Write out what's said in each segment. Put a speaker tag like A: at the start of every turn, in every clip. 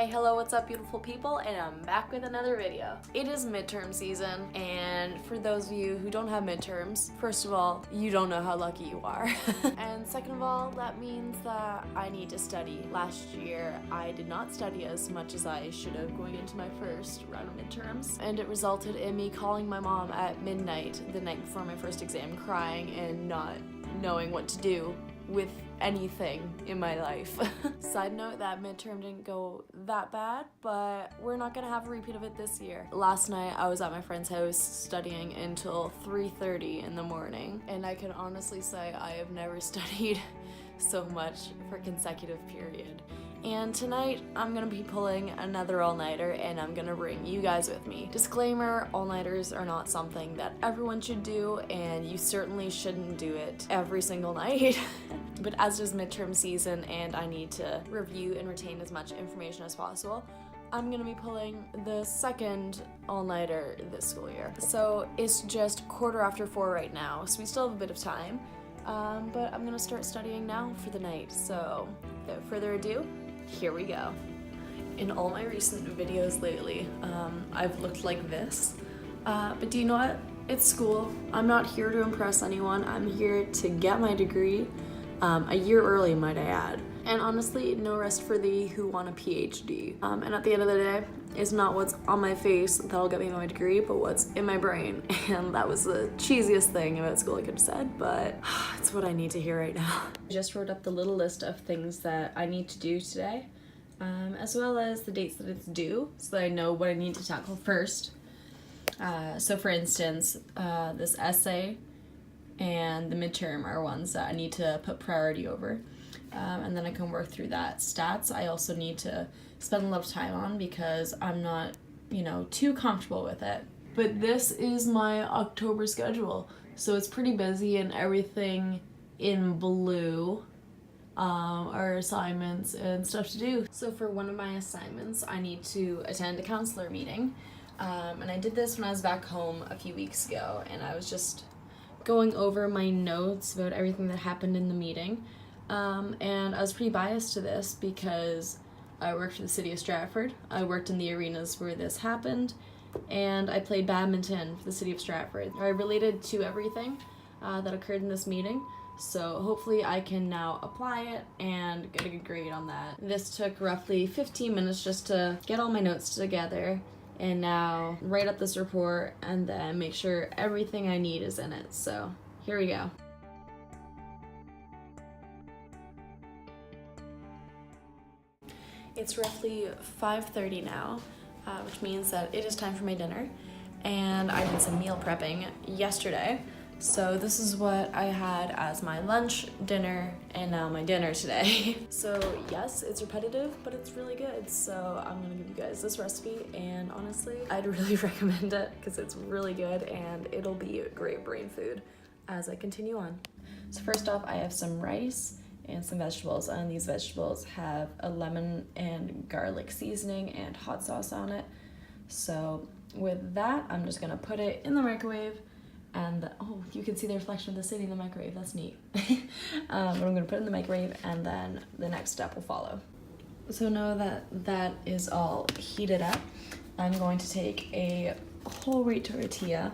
A: Hey, hello, what's up beautiful people, and I'm back with another video. It is midterm season, and for those of you who don't have midterms, first of all, you don't know how lucky you are. And second of all, that means that I need to study. Last year, I did not study as much as I should have going into my first round of midterms, and it resulted in me calling my mom at midnight the night before my first exam, crying and not knowing what to do with anything in my life. Side note, that midterm didn't go that bad, but we're not gonna have a repeat of it this year. Last night I was at my friend's house studying until 3:30 in the morning, and I can honestly say I have never studied so much for a consecutive period. And tonight, I'm gonna be pulling another all-nighter, and I'm gonna bring you guys with me. Disclaimer, all-nighters are not something that everyone should do, and you certainly shouldn't do it every single night. But as it is midterm season and I need to review and retain as much information as possible, I'm gonna be pulling the second all-nighter this school year. So it's just 4:15 right now, so we still have a bit of time. But I'm gonna start studying now for the night. So without further ado, here we go. In all my recent videos lately, I've looked like this. But do you know what? It's school. I'm not here to impress anyone. I'm here to get my degree, a year early, might I add. And honestly, no rest for thee who want a PhD. And at the end of the day, it's not what's on my face that'll get me my degree, but what's in my brain. And that was the cheesiest thing about school I could have said, but it's what I need to hear right now. I just wrote up the little list of things that I need to do today, as well as the dates that it's due, so that I know what I need to tackle first. So for instance, this essay and the midterm are ones that I need to put priority over. And then I can work through that. Stats, I also need to spend a lot of time on because I'm not, too comfortable with it. But this is my October schedule, so it's pretty busy, and everything in blue are assignments and stuff to do. So for one of my assignments, I need to attend a counselor meeting. And I did this when I was back home a few weeks ago, and I was just going over my notes about everything that happened in the meeting. And I was pretty biased to this because I worked for the city of Stratford. I worked in the arenas where this happened, and I played badminton for the city of Stratford. I related to everything that occurred in this meeting, so hopefully I can now apply it and get a good grade on that. This took roughly 15 minutes just to get all my notes together and now write up this report and then make sure everything I need is in it. So here we go. It's roughly 5:30 now, which means that it is time for my dinner, and I did some meal prepping yesterday. So this is what I had as my lunch, dinner, and now my dinner today. So yes, it's repetitive, but it's really good. So I'm gonna give you guys this recipe, and honestly, I'd really recommend it because it's really good and it'll be great brain food as I continue on. So first off, I have some rice and some vegetables, and these vegetables have a lemon and garlic seasoning and hot sauce on it. So with that, I'm just gonna put it in the microwave, and oh, you can see the reflection of the city in the microwave. That's neat. But I'm gonna put it in the microwave, and then the next step will follow. So now that that is all heated up, I'm going to take a whole wheat tortilla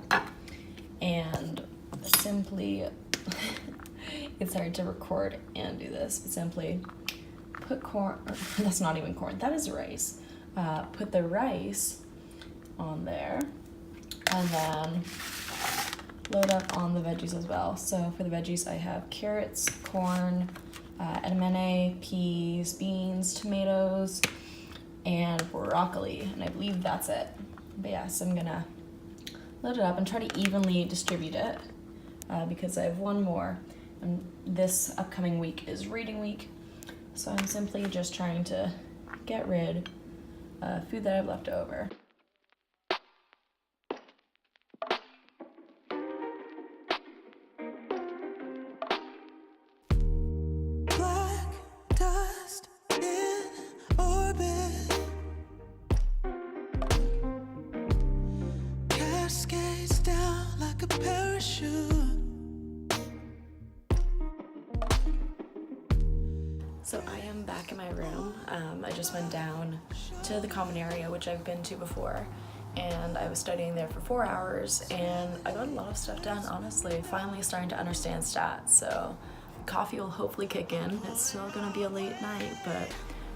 A: and simply it's hard to record and do this, but simply put corn, or that's not even corn, that is rice. Put the rice on there, and then load up on the veggies as well. So for the veggies, I have carrots, corn, edamame, peas, beans, tomatoes, and broccoli, and I believe that's it. But yeah, so I'm gonna load it up and try to evenly distribute it because I have one more. And this upcoming week is reading week, so I'm simply just trying to get rid of food that I've left over.
B: Black dust in orbit, cascades down like a parachute.
A: So I am back in my room. I just went down to the common area, which I've been to before, and I was studying there for 4 hours, and I got a lot of stuff done, honestly. Finally starting to understand stats, so coffee will hopefully kick in. It's still gonna be a late night, but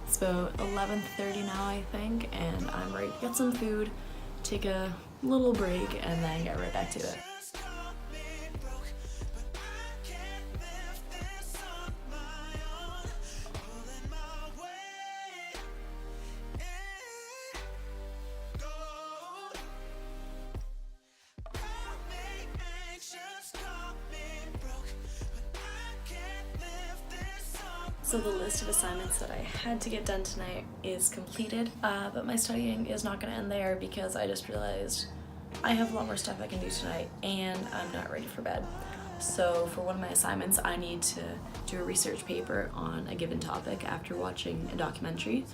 A: it's about 11:30 now, I think, and I'm ready to get some food, take a little break, and then get right back to it. So the list of assignments that I had to get done tonight is completed, but my studying is not going to end there because I just realized I have a lot more stuff I can do tonight and I'm not ready for bed. So for one of my assignments, I need to do a research paper on a given topic after watching a documentary,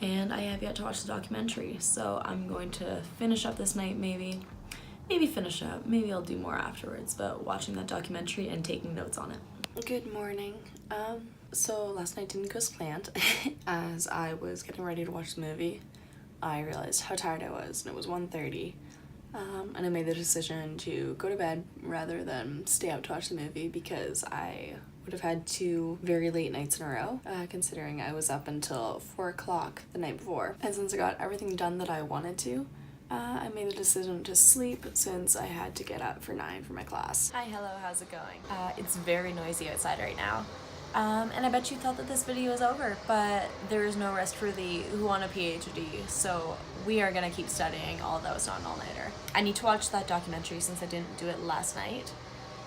A: and I have yet to watch the documentary, so I'm going to finish up this night maybe finish up, maybe I'll do more afterwards, but watching that documentary and taking notes on it. Good morning. So last night didn't go as planned. As I was getting ready to watch the movie, I realized how tired I was, and it was 1:30, and I made the decision to go to bed rather than stay out to watch the movie because I would have had 2 very late nights in a row, considering I was up until 4 o'clock the night before. And since I got everything done that I wanted to, I made the decision to sleep since I had to get up for 9 for my class. Hi, hello, how's it going? It's very noisy outside right now. And I bet you thought that this video is over, but there is no rest for thee who want a PhD, so we are gonna keep studying, although it's not an all-nighter. I need to watch that documentary since I didn't do it last night,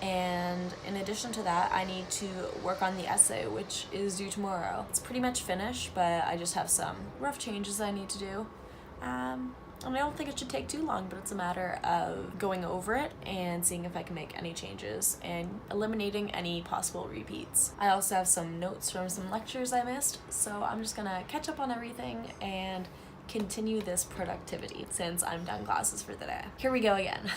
A: and in addition to that, I need to work on the essay, which is due tomorrow. It's pretty much finished, but I just have some rough changes I need to do. And I don't think it should take too long, but it's a matter of going over it and seeing if I can make any changes and eliminating any possible repeats. I also have some notes from some lectures I missed, so I'm just gonna catch up on everything and continue this productivity since I'm done classes for the day. Here we go again.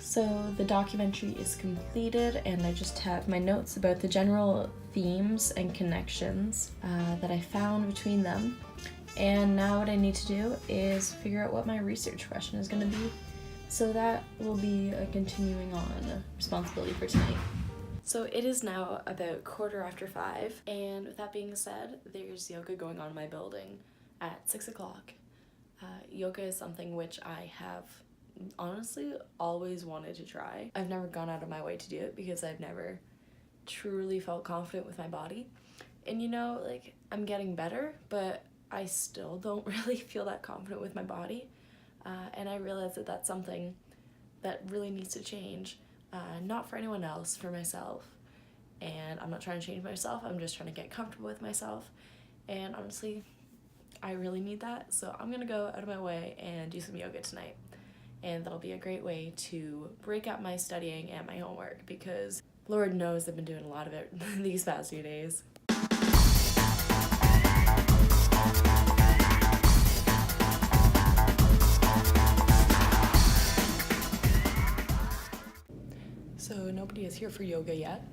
A: So the documentary is completed, and I just have my notes about the general themes and connections that I found between them. And now what I need to do is figure out what my research question is going to be. So that will be a continuing on responsibility for tonight. So it is now about 5:15, and with that being said, there's yoga going on in my building at 6 o'clock. Yoga is something which I have honestly always wanted to try. I've never gone out of my way to do it because I've never truly felt confident with my body. And you know, like, I'm getting better, but I still don't really feel that confident with my body. And I realize that that's something that really needs to change. Not for anyone else, for myself. And I'm not trying to change myself, I'm just trying to get comfortable with myself. And honestly, I really need that. So I'm gonna go out of my way and do some yoga tonight. And that'll be a great way to break up my studying and my homework because Lord knows I've been doing a lot of it these past few days. So nobody is here for yoga yet,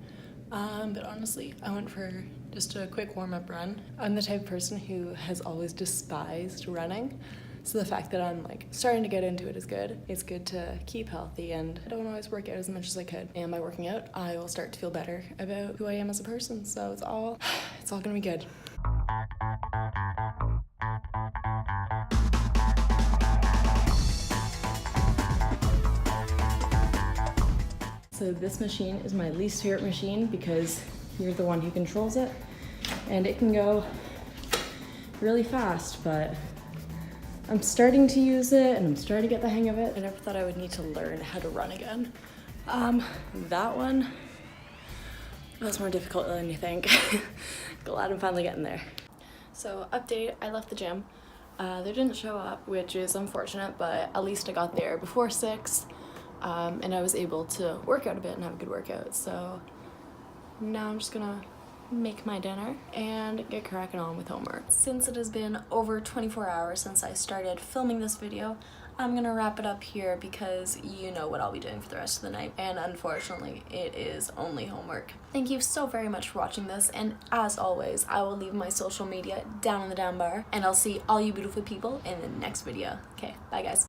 A: but honestly, I went for just a quick warm-up run. I'm the type of person who has always despised running. So the fact that I'm like starting to get into it is good. It's good to keep healthy, and I don't always work out as much as I could. And by working out, I will start to feel better about who I am as a person. So it's all gonna be good. So this machine is my least favorite machine because you're the one who controls it, and it can go really fast, but I'm starting to use it and I'm starting to get the hang of it. I never thought I would need to learn how to run again. That one was more difficult than you think. Glad I'm finally getting there. So update, I left the gym. They didn't show up, which is unfortunate, but at least I got there before 6, and I was able to work out a bit and have a good workout. So now I'm just gonna make my dinner and get cracking on with homework. Since it has been over 24 hours since I started filming this video, I'm gonna wrap it up here because you know what I'll be doing for the rest of the night, and unfortunately it is only homework. Thank you so very much for watching this, and as always, I will leave my social media down in the down bar, and I'll see all you beautiful people in the next video. Okay, bye guys.